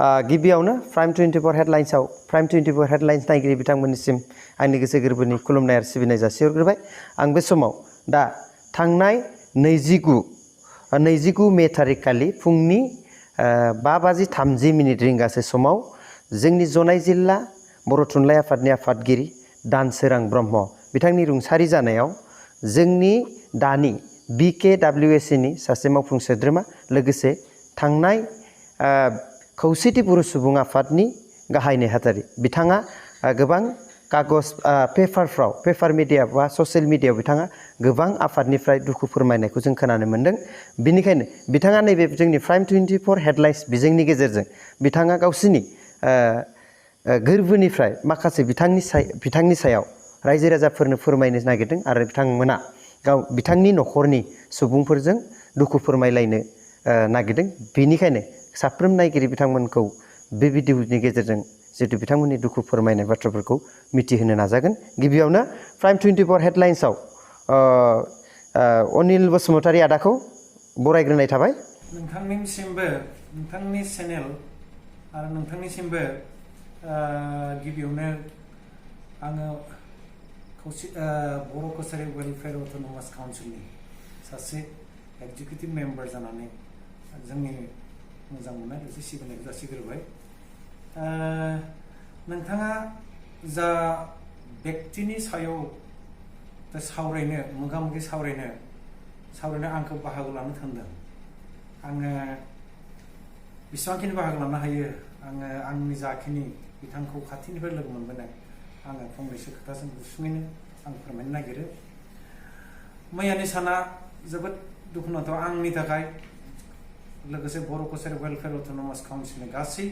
गिबियावनो prime 24 हेडलाइन्सआव prime 24 headlines नायगिरि बिथांमोननिसिम आंनि गोसो गोरबोनि खुलुमनाय आरो सिबिनाय जासिहरग्रोबाय। आं बे समाव दा थांनाय 29 मे थारिखखालि फुंनि 5:30 रिंगासो समाव जोंनि जनाय जिल्ला बर' थुनलाइ आफादनि आफादगिरि दानसोरां ब्रह्म बिथांनि रुंसारि जानायाव जोंनि दानि BKWSनि सासे मावफुं सोद्रोमा लोगोसे थांनाय खौसेथि बर' सुबुं आफादनि गाहाय नेहाथारि बिथाङा गोबां कागज पेपार मिडिया बा ससियेल मिडियायाव बिथाङा गोबां आफादनिफ्राय दुखु फोरमायनायखौ जों खोनानो मोन्दों। बिनिखायनो बिथाङा नैबे जोंनि प्राइम 24 हेडलाइन्स बिजोंनि गेजेरजों बिथाङा गावसिनि गोरबोनिफ्राय माखासे बिथांनि सायाव रायजो राजाफोरनो फोरमायनो नागिरदों आरो बिथांमोना बिथांनि न'खरनि सुबुंफोरजों दुखु फोरमायलायनो नागिरदों। बेनिखायनो साफ्रोम नायगिरि बिथांमोनखौ बे भिडिअनि गेजेरजों जिहेतु बिथांमोननि दुखु फोरमायनाय बाथ्राफोरखौ मिथिहोनो नाजागोन। गिबियावनो प्राइम 24 हेडलाइन्सआव अनिल बसुमतारी आदाखौ बरायग्रोनाय थाबाय। नोंथांनिसिमबो नोंथांनि चेनेल आरो नोंथांनिसिमबो गिबियावनो आङो बर' कसारि वेलफेयार अट'नमास काउन्सिलनि सासे एक्जिकिउटिभ मेम्बार जानानै जोंनि मोजां मोननाय लोगोसे सिबिनायखौ जासिग्रोबाय। नोंथाङा जा बेक्तिनि सायाव सावरायनो मोगा-मोगि सावरायनो आंखौ बाहागो लानो थिनदों। आङो बेसेबांखिनि बाहागो लानो हायो आङो आंनि जाखिनि बिथांखौ खाथिनिफ्राय लोगो मोनबोनाय आङो फंनैसो खोथाजों गुसुङैनो आं फोरमायनो नागिरो। मैयानि साना जोबोद दुखुनांथाव आंनि थाखाय लोगोसे बर' कसारि वेलफेयार अट'नमास काउन्सिलनि गासै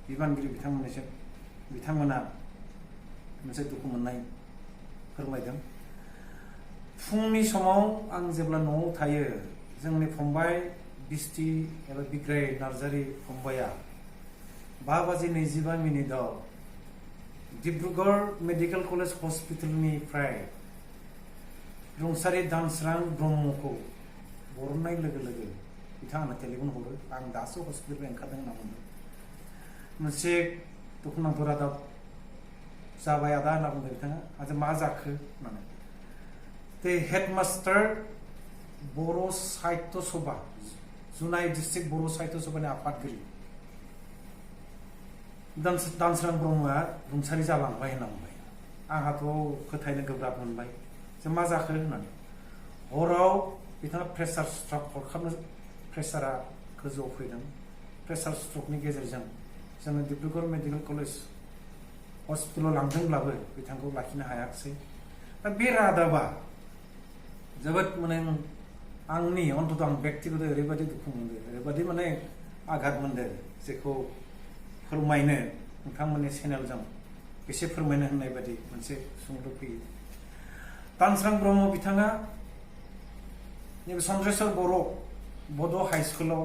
बिबानगिरि बिथांमोना मोनसे दुखु मोननाय फोरमायदों। फुंनि समाव आं जेब्ला न'आव थायो जोंनि फंबाय बिस्ति एबा बिग्राय नार्जारि फंबाया 5:25 डिब्रुगड़ मेडिकेल कलेज हस्पिटालनिफ्राय रुंसारि दानसोरां ब्रह्मखौ बरननाय लोगो लोगो बिथाङा टेलिफन हरो। आं दासो हस्पिटालनिफ्राय ओंखारदों होनना बुंदों। मोनसे दुखुनांथाव रादाब जाबाय आदा होनना बुंदों बिथाङा। आरो मा जाखो होननानै हेडमास्टार बर' साहित्य सभा जुनाय डिस्ट्रिक्ट बर' साहित्य सभानि आफादगिरि दानसोरां ब्रह्मआ रुंसारि जालांबाय होनना बुंबाय। आंहाथ' फोथायनो गोब्राब मोनबाय जे मा जाखो होननानै। हराव बिथाङा प्रेसार स्ट्रक हरखाबनो प्रेसारा गोजौआव फैदों। प्रेसार स्ट्रकनि गेजेरजों जोङो डिब्रुगड़ मेडिकेल कलेज हस्पिटालाव लांदोंब्लाबो बिथांखौ लाखिनो हायाखिसै। दा बे रादाबा जोबोद आंनि अन्तत आं बेक्तिगत ओरैबायदि दुखु मोनदों, ओरैबायदि आघात मोनदों जेखौ फोरमायनो नोंथांमोननि चेनेलजों एसे फोरमायनो होननाय बायदि मोनसे सुंद' फैयो। दानसोरां ब्रह्म बिथाङा नैबे चन्द्रेश्वर बर' बड' हाइ स्कुलाव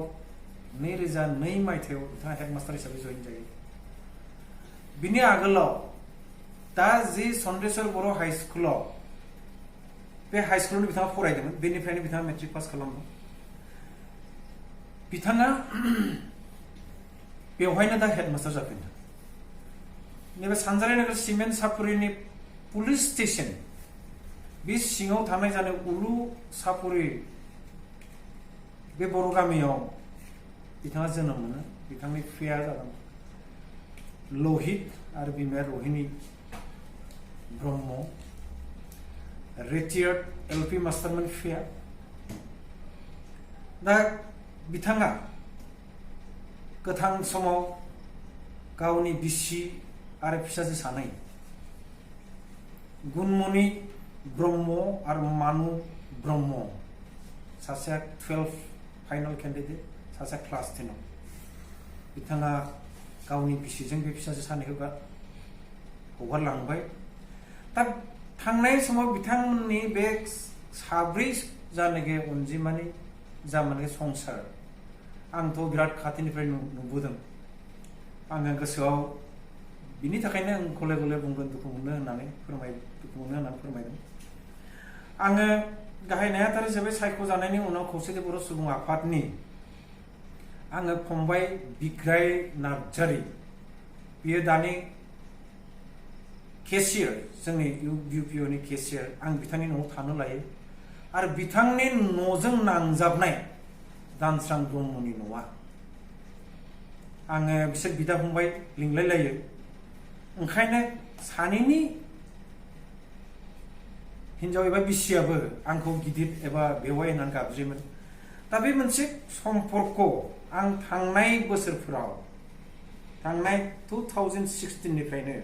2002 मायथाइयाव बिथाङा हेडमास्टार हिसाबै जइन जायो। बिनि आगोलाव दा जि चन्द्रेश्वर बर' हाइ स्कुलाव बे हाइ स्कुलावनो बिथाङा फरायदोंमोन। बेनिफ्रायनो बिथाङा मेट्रिक पास खालामदों। बिथाङा बेवहायनो दा हेडमास्टार जाफिनदों। नैबे सानजारि नोगोर सिमेन्ट सापुरिनि पुलिस स्टेसन बे सिङाव थानाय जानो उलु सापुरि बे बर' गामियाव बिथाङा जोनोम मोनो। बिथांनि बिफाया जादों लहित आरो बिमाया रहिनी ब्रह्म। रिटायार्ड LP मास्टारमोन बिफाया। दा बिथाङा गोथां समाव गावनि बिसि आरो फिसाजो सानै गुनमणि ब्रह्म आरो मानु ब्रह्म, सासेया 12 फाइनाल केन्डिडेट, सासेया क्लास 10। बिथाङा गावनि बिसिजों बे फिसाजो सानैखौ हगारलांबाय। दा थांनाय समाव बिथांमोननि बे साब्रै जानाखि अनजिमानि संसार आंथ' बिराद खाथिनिफ्राय नुबोदों। आङो गोसोआव बिनि थाखायनो आं गले गले बुंगोन दुखु मोनो होननानै फोरमायदों। आङो गाहाय नेहाथारि हिसाबै सायख'जानायनि उनाव खौसेथि बर' सुबुं आफादनि आङो फंबाय बिग्राय नार्जारि बियो दानि केसियार जोंनि इउपिअनि केसियार आं बिथांनि न'आव थानो लायो आरो बिथांनि न'जों नांजाबनाय दानस्रां ब्रह्मनि न'आ आङो बिसोर बिदा फंबाय लिंलाय लायो ओंखायनो सानैनि हिनजाव एबा बिसियाबो आंखौ गिदिर एबा बेवाइ होननानै गाबज्रियोमोन दा बे मोनसे सम्पर्क आं थांनाय बोसोरफोराव थांनाय 2016 निफ्रायनो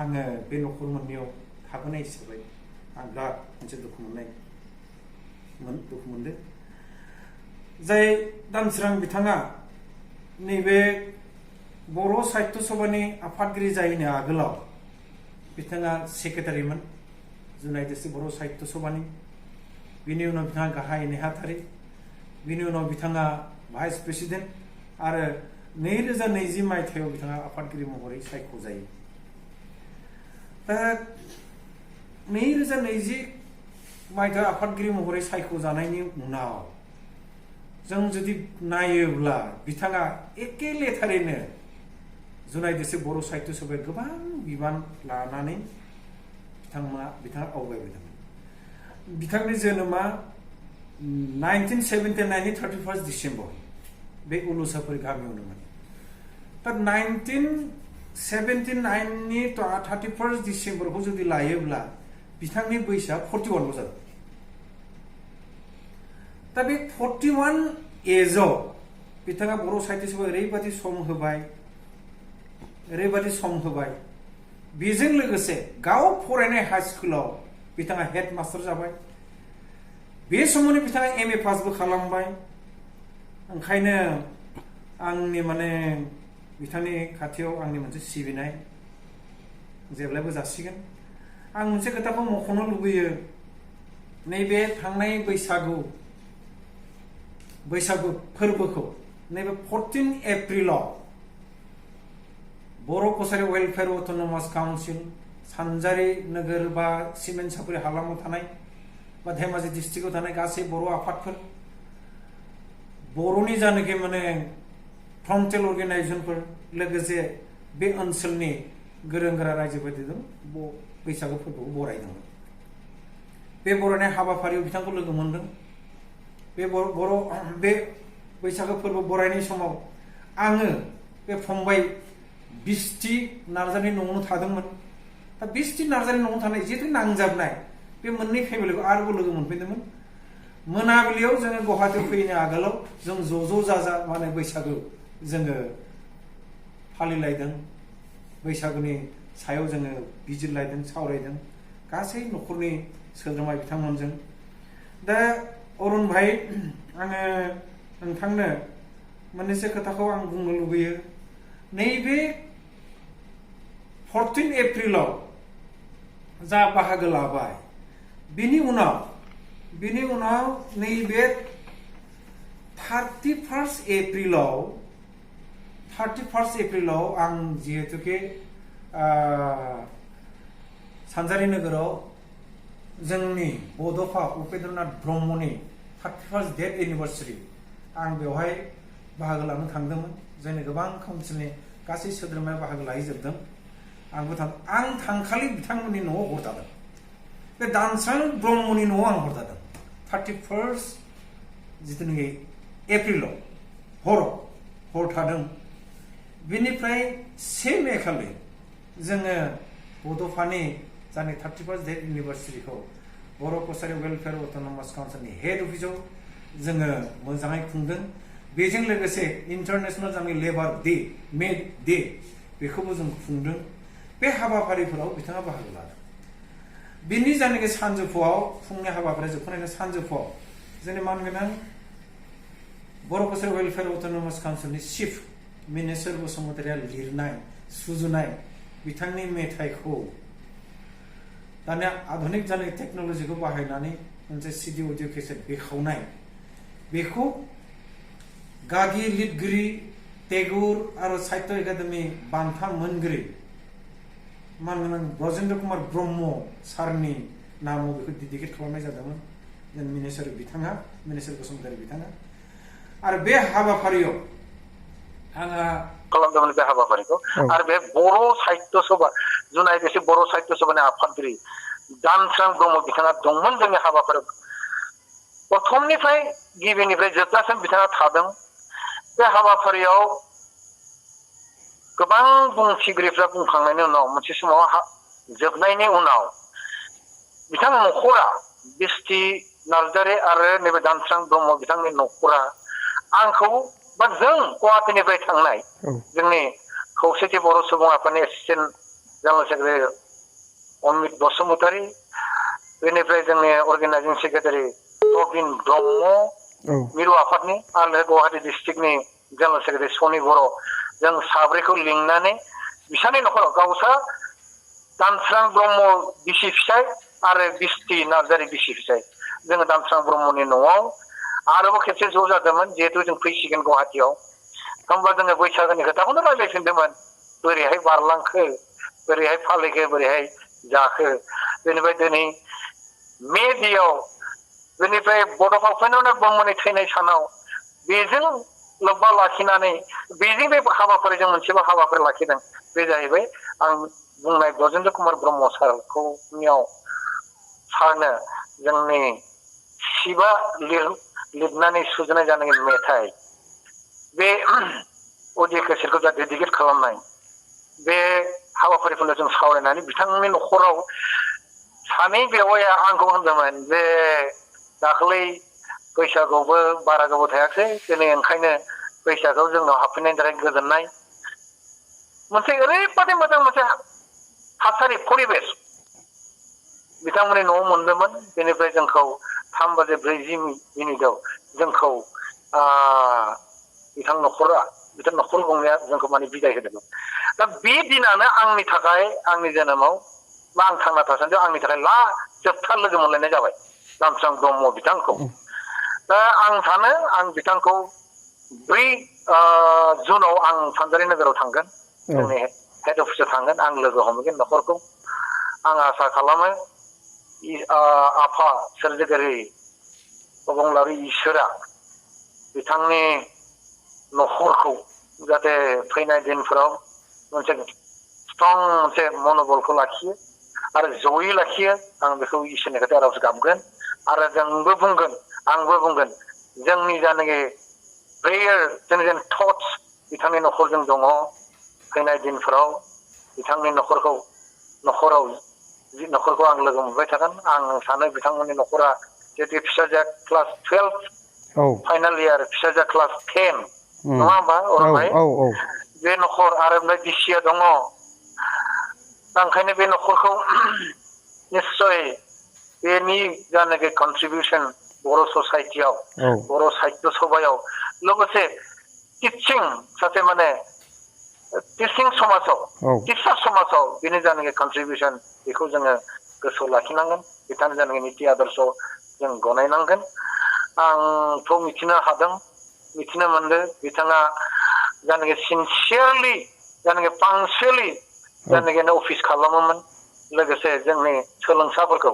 आङो बे न'खर मोननैयाव थाबोनाय हिसाबै आं बिराद मोनसे दुखु मोनदों जाय दानसोरां बिथाङा नैबे बर' साहित्य सभानि आफादगिरि जायैनि आगोलाव बिथाङा सेक्रेटारिमोन जुनाय देशि बर' साहित्य सभानि बिनि उनाव बिथाङा गाहाय नेहाथारि बिनि उनाव बिथाङा भाइस प्रेसिडेन्ट आरो 2020 मायथाइयाव बिथाङा आफादगिरि महरै सायख'जायो दा 2020 मायथाइयाव आफादगिरि महरै सायख'जानायनि उनाव जों जुदि नायोब्ला बिथाङा एखे लेथारैनो जुनाय देशि बर' साहित्य सभायाव गोबां बिबान लानानै बिथाङा आवगायबोदोंमोन बिथांनि जोनोमा 1979 नि 31 डिसेम्बर बे उलुसाफोर गामियावनोमोन दा 1979 नि 31 डिसेम्बरखौ जुदि लायोब्ला बिथांनि बैसोआ 41 ल' जादों दा बे 41 एजआव बिथाङा बर' साहित्य सभायाव ओरैबायदि सम होबाय बेजों लोगोसे गाव फरायनाय हाई स्कुलाव बिथाङा हेड मास्टार जाबाय बे समावनो बिथाङा MA पासबो खालामबाय ओंखायनो आंनि बिथांनि खाथियाव आंनि मोनसे सिबिनाय जेब्लायबो जासिगोन आं मोनसे खोथाखौ मख'नो लुबैयो नैबे थांनाय बैसागु फोरबोखौ नैबे 14 एप्रिलाव बर' कसारि वेलफेयार अट'नमास काउन्सिल सानजारि नोगोर बा सिमेन्ट सापरि हालामाव थानाय बा धेमाजि डिस्ट्रिक्टआव थानाय गासै बर' आफादफोर बर'नि जानाखि फ्रन्टेल अर्गेनाइजेसनफोर लोगोसे बे ओनसोलनि गोरों गोरा रायजोफोरजों बैसागु फोरबोखौ बरायदोंमोन बे बरायनाय हाबाफारियाव बिथांखौ लोगो मोनदों बे बैसागु फोरबो बरायनाय समाव आङो बे फंबाय बिस्ति नार्जारिनि न'आवनो थादोंमोन दा बिस्ति नार्जारिनि न'आव थानाय जिहेतु नांजाबनाय बे मोननै फेमिलिखौ आरोबाव लोगो मोनफैदोंमोन मोनाबिलियाव जोङो गुवाहाटीयाव फैनो आगोलाव जों ज' जाजा बैसागु जोङो फालिलायदों बैसागुनि सायाव जोङो बिजिरलायदों सावरायदों गासै न'खरनि सोद्रोमा बिथांमोनजों दा अरुण भाई आङो नोंथांनो मोननैसो खोथाखौ आं बुंनो लुबैयो नैबे 14 एप्रिलाव जा बाहागो लाबाय बिनि उनाव नैबे 31 एप्रिलाव आं जिहेतुके सानजारि नोगोराव जोंनि बड'फा उपेन्द्रनाथ ब्रह्मनि 31 डेथ एनिभार्सारि आं बेवहाय बाहागो लानो थांदोंमोन जोंनि गोबां काउन्सिलनि गासै सोद्रोमाया बाहागो लाहैजोबदों आं थांखालि बिथांमोननि न'आव हर थादों बे दानस्रां ब्रह्मनि न'आव आं हर थादों 31 जिथुनाखि एप्रिलाव हर थादों बिनिफ्राय से मे खालि जोङो बड'फानि जानि 31 डेथ एनिभार्सारिखौ बर' कसारि वेलफेयार अट'नमास काउन्सिलनि हेड अफिसाव जोङो मोजाङै खुंदों बेजों लोगोसे इन्टारनेशनेल जोंनि लेबार डे मे डे बेखौबो जों खुंदों बे हाबाफारिफोराव बिथाङा बाहागो लादों बिनि जायनाखि सानजौफुआव फुंनि हाबाफारि जोबखांनायनि सानजौफुआव जोंनि मानगोनां बर' कसारि वेलफेयार अट'नमास काउन्सिलनि चिफ मिनेस्टार बसुमतारिया लिरनाय सुजुनाय बिथांनि मेथाइखौ दानिया आधुनिक जानाय टेक्न'लजिखौ बाहायनानै मोनसे CD अडिअ केसेट बेखावनाय बेखौ गागि लिरगिरि टेगुर आरो साहित्य एकाडेमि बान्था मोनगिरि मानगोनां ब्रजेन्द्र कुमार ब्रह्म सारनि नामाव बेखौ डेडिकेट खालामनाय जादोंमोन मिनेस्टार बसुमतारी बिथाङा आरो बे हाबाफारियाव आंहा खालामदोंमोन बे हाबाफारिखौ आरो बे बर' साहित्य सभा जुनाय बेसे बर' साहित्य सभानि आफादगिरि दानस्रां ब्रह्म बिथाङा दंमोन जोंनि हाबाफारियाव प्रथमनिफ्राय गिबिनिफ्राय जोबजासिम बिथाङा थादों बे हाबाफारियाव गोबां बुंथिगिरिफ्रा बुंखांनायनि उनाव मोनसे समाव जोबनायनि उनाव बिथां नखरा बिस्ति नार्जारि आरो नैबे दानस्रां ब्रह्म बिथांनि नखरा आंखौ बा जों गुवाहाटीनिफ्राय थांनाय जोंनि खौसेथि बर' सुबुं आफादनि assistant general secretary Amit Basumatary बेनिफ्राय जोंनि अर्गेनाइजिं सेक्रेटारि प्रबिन ब्रह्म मिरु आफादनि आरो गुवाहाटी डिस्ट्रिक्टनि जेनेरेल सेक्रेटारि सनि बर' जों साब्रैखौ लिंनानै बिसानि नखराव गावसा दानस्रां ब्रह्म बिसि फिसाय आरो बिस्ति नार्जारि बिसि फिसाय जोङो दानस्रां ब्रह्मनि न'आव आरोबाव खेबसे ज' जादोंमोन जिहेतु जों फैसिगोन गुवाहाटीयाव होमबा जोङो बैसागोनि खोथाखौनो रायज्लायफिनदोंमोन बोरैहाय बारलांखो बोरैहाय फालिखो बोरैहाय जाखो बेनिफ्राय दिनै मे दियाव बेनिफ्राय बड'फा उपेन्द्रनाथ ब्रह्मनि थैनाय सानाव बेजों लोब्बा लाखिनानै बेजों बे हाबाफारिजों मोनसेबो हाबाफारि लाखिदों बे जाहैबाय आं बुंनाय ब्रजेन्द्र कुमार ब्रह्म सारखौनियाव सारनो जोंनि शिबा लिरनानै सुजुनाय जानाय मेथाइ बे अडिअ केसेटखौ जा डेडिकेट खालामनाय बे हाबाफारिखौनो जों सावरायनानै बिथांनि नखराव सानै बेवाइया आंखौ होनदोंमोन जे दाखालै बैसागुआवबो बारा गोबाव थायाखै दिनै ओंखायनो बैसागुआव जोंनाव हाबफैनायनि थाखाय गोजोननाय मोनसे ओरैबादि मोजां मोनसे थासारि परिबेस बिथांमोननि न'आव मोनदोंमोन बेनिफ्राय जोंखौ 3:40 जोंखौ बिथां नखर गंनाया जोंखौ माने बिदाय होदोंमोन दा बे दिनानो आंनि थाखाय आंनि जोनोमाव बा आं थांना थासान्दियाव आंनि थाखाय जोबथा लोगो मोनलायनाय जाबाय दानस्रां ब्रह्म बिथांखौ दा आं सानो आं बिथांखौ 4 जुनाव आं सानजारि नोगोराव थांगोन जोंनि हेड अफिसाव थांगोन आं लोगो हमगोन नखरखौ आं आसा खालामो आफा सोरजिगिरि अबंलावरि इसोरा बिथांनि नखरखौ जाहाथे फैनाय दिनफोराव मोनसे स्ट्रं मोनसे मनोबलखौ लाखियो आरो जयै लाखियो आं बेखौ इसोरनि खाथियाव आरज गाबगोन आरो जोंबो बुंगोन आंबो बुंगोन जोंनि जानाखि प्रेयार जोंनि जेन थट्स बिथांनि नखरजों दङ फैनाय दिनफोराव बिथांनि नखराव आं लोगो मोनबाय थागोन आं सानो बिथांमोननि नखरा जिहेतु फिसाजोआ क्लास 12 फाइनाल इयार फिसाजोआ क्लास 10 नङा होमबा अरनभाई बे नखर आरो ओमफ्राय बिसिया दङ दा ओंखायनो बे नखरखौ निस्सय बेनि जानाखि कन्ट्रिबिउसन बर' ससाइटियाव बर' साहित्य सभायाव लोगोसे टिचिं सासे माने टिचिं समाजाव टिचार समाजाव बेनि जानाखि कन्ट्रिबिउसन बेखौ जोङो गोसोआव लाखिनांगोन बिथांनि जानाखि निति आदर्श जों गनायनांगोन आंथ' मिथिनो मोनदों बिथाङा जानाखि सिनसियारलि जानाखि पांक्चुवेलि जानाखि अफिस खालामोमोन लोगोसे जोंनि सोलोंसाफोरखौ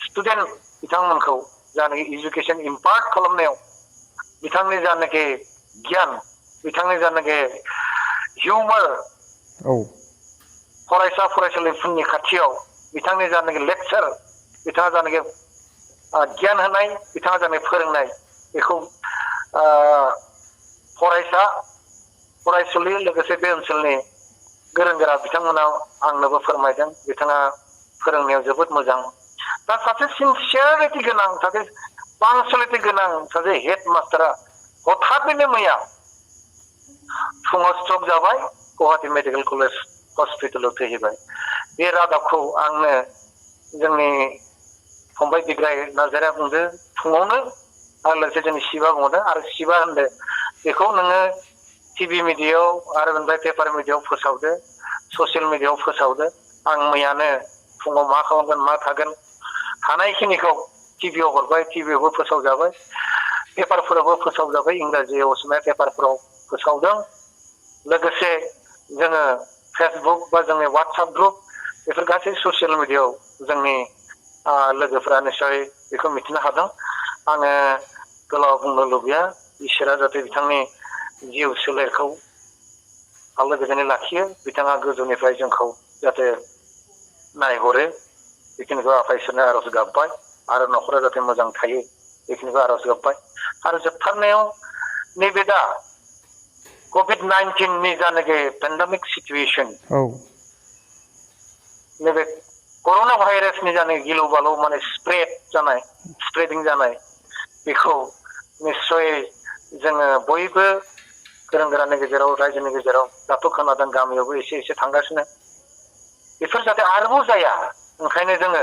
स्टुडेन्ट बिथांमोनखौ जानाखि इडुकेसन इम्पार्ट खालामनायाव बिथांनि जानाखि गियान बिथांनि जानाखि हिउमार फरायसा फरायसुलिफोरनि खाथियाव बिथांनि जानाखि लेक्चार बिथाङा जानाखि गियान होनाय बिथाङा जानाखि फोरोंनाय बेखौ फरायसा फरायसुलि लोगोसे बे ओनसोलनि गोरों गोरा बिथांमोना आंनोबो फोरमायदों बिथाङा फोरोंनायाव जोबोद मोजां दा सासे सिनसियारिटि गोनां सासे पांक्चुवेलिटि गोनां सासे हेड मास्टारा हठाथैनो मैया फुङाव स्ट्रक जाबाय गुवाहाटी मेडिकेल कलेज हस्पिटालाव थैहैबाय बे रादाबखौ आंनो जोंनि फंबाय बिग्राय नार्जारिया बुंदों फुङावनो आरो लोगोसे जोंनि शिबा बुंदों आरो शिबा होनदों बेखौ नोङो टिभि मिडियायाव आरो ओमफ्राय पेपार मिडियायाव फोसावदो ससियेल मिडियायाव फोसावदो आं मैयानो फुङाव मा खालामगोन मा थागोन हानायखिनिखौ टिभियाव हरबाय टिभियावबो फोसावजाबाय पेपारफोरावबो फोसावजाबाय इंराजि असमिया पेपारफोराव फोसावदों लोगोसे जोङो फेसबुक बा जोंनि वाट्सएप ग्रुप बेफोर गासै ससियेल मिडियायाव जोंनि लोगोफोरा निस्सय बेखौ मिथिनो हादों आङो गोलाव बुंनो लुबैया इसोरा जाहाथे बिथांनि जिउ सोलेरखौ आलो गोजोनै लाखियो बिथाङा गोजौनिफ्राय जोंखौ जाहाथे नायहरो बेखिनिखौ आफा इसोरनो आरज गाबबाय आरो न'खरा जाहाथे मोजां थायो बेखिनिखौ आरज गाबबाय आरो जोबथारनायाव नैबे दा COVID-19 नि जानाखि पेन्डेमिक सिचुएशन नैबे कर'ना भाइरासनि जानाय गिलु बालु माने स्प्रेडिं जानाय बेखौ निस्सय जोङो बयबो गोरों गोरानि गेजेराव रायजोनि गेजेराव दाथ' खोनादों गामियावबो एसे एसे थांगासिनो बेफोर जाहाथे आरोबाव जाया ओंखायनो जोङो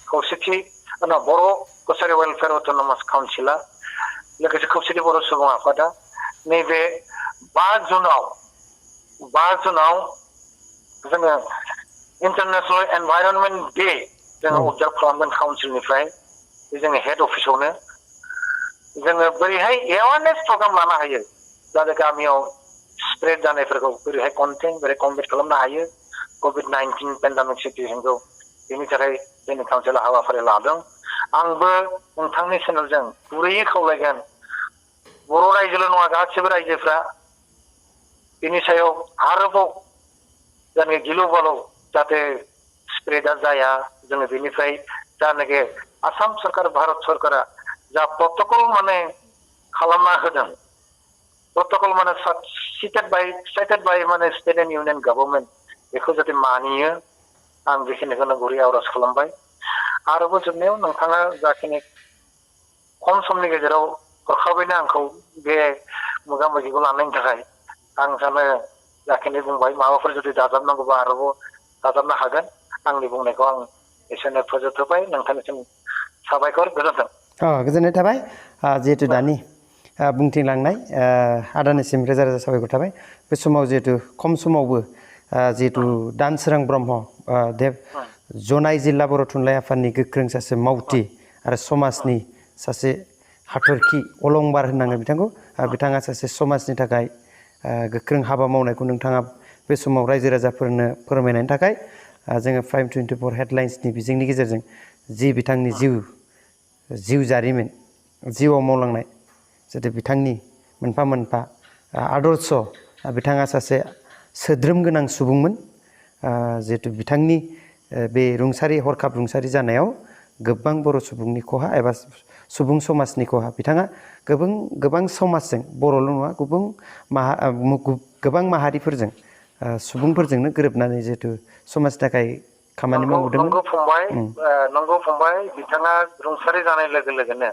खौसेथि बर' कसारि वेलफेयार अट'नमास काउन्सिला लोगोसे खौसेथि बर' सुबुं आफादा नैबे 5 जुनाव जोङो इन्टारनेशनल एनभाइरनमेन्ट डे जोङो अबजार्भ खालामगोन काउन्सिलनिफ्राय बे जोंनि हेड अफिसावनो जोङो बोरैहाय एवारनेस प्रग्राम लानो हायो जाहाथे गामियाव स्प्रेड जानायफोरखौ बोरैहाय बोरै कम्बेट खालामनो हायो COVID-19 पेन्डेमिक सिचुएशनखौ बेनि थाखाय जोंनि काउन्सिला हाबाफारि लादों आंबो नोंथांनि चेनेलजों गुरैयै खावलायगोन बर' रायजोल' नङा गासिबो रायजोफ्रा बेनि सायाव आरोबाव जाने गिलु बालु जाहाथे स्प्रेडा जाया जोङो बेनिफ्राय जानाखि आसाम सरकार भारत सरकारा जा प्रट'कल माने खालामना होदों प्रट'कल माने साइटेड बाय माने स्टेट एन्ड इउनियन गभर्नमेन्ट बेखौ जाहाथे मानियो आं बेखिनिखौनो गुरै आर'ज खालामबाय आरोबाव जोबनायाव नोंथाङा जाखिनि खम समनि गेजेराव हरखाबैनो आंखौ बे मोगा मोगिखौ लानायनि थाखाय आं सानो जाखिनि बुंबाय माबाफोर जुदि दाजाबनांगौबा आरोबाव दाजाबनो हागोन आंनि बुंनायखौ आं एसेनो फोजोबथ'बाय नोंथांनिसिम साबायखर गोजोन्थों गोजोननाय थाबाय जिहेतु दानि बुंथिलांनाय आदानिसिम रोजा रोजा साबायखर थाबाय बे समाव जिहेतु खम समावबो जिहेतु दानसोरां ब्रह्म देब जनाय जिल्ला बर' थुनलाइ आफादनि गोख्रों सासे मावथि आरो समाजनि सासे हाथरखि अलंबार होननांगोन बिथांखौ बिथाङा सासे समाजनि थाखाय गोख्रों हाबा मावनायखौ नोंथाङा बे समाव रायजो राजाफोरनो फोरमायनायनि थाखाय जोङो प्राइम 24 हेडलाइन्सनि बिजोंनि गेजेरजों जि बिथांनि जिउ जारिमिन जिउआव मावलांनाय जाहाथे बिथांनि मोनफा मोनफा आदर्श बिथाङा सासे सोद्रोम गोनां सुबुंमोन जिहेतु बिथांनि बे हरखाब रुंसारि जानायाव गोबां बर' सुबुंनि खहा एबा सुबुं समाजनि खहा बिथाङा गोबां समाजजों बर'ल' नङा गोबां माहारिफोरजों सुबुंफोरजोंनो गोरोबनानै जिहेतु समाजनि थाखाय खामानि मावदोंमोन नंगौ फंबाय बिथाङा रुंसारि जानाय लोगो लोगोनो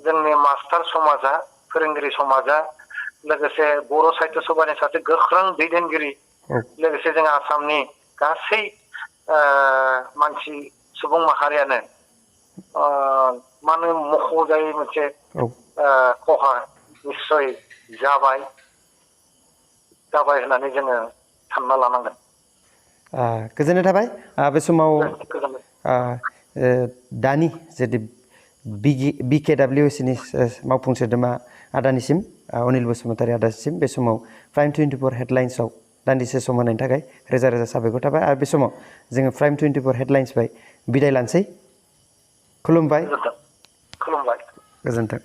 जोंनि मास्टार समाजा फोरोंगिरि समाजा लोगोसे बर' साहित्य सभानि सासे गोख्रों दैदेनगिरि लोगोसे जों आसामनि गासै मानसि सुबुं माहारियानो माने मख'जायै मोनसे खहा निस्सय जाबाय होननानै जोङो सानना लानांगोन गोजोननाय थाबाय बे समाव दानि जेतु BKWSनि मावफुं सोद्रोमा आदानिसिम अनिल बसुमतारी आदानिसिम बे समाव प्राइम 24 हेडलाइन्सआव दान्दिसे सम होनायनि थाखाय रोजा रोजा साबायखर थाबाय आरो बे समाव जोङो प्राइम 24 हेडलाइन्सनिफ्राय बिदाय लानोसै खुलुमबाय खुलुमबाय गोजोन्थों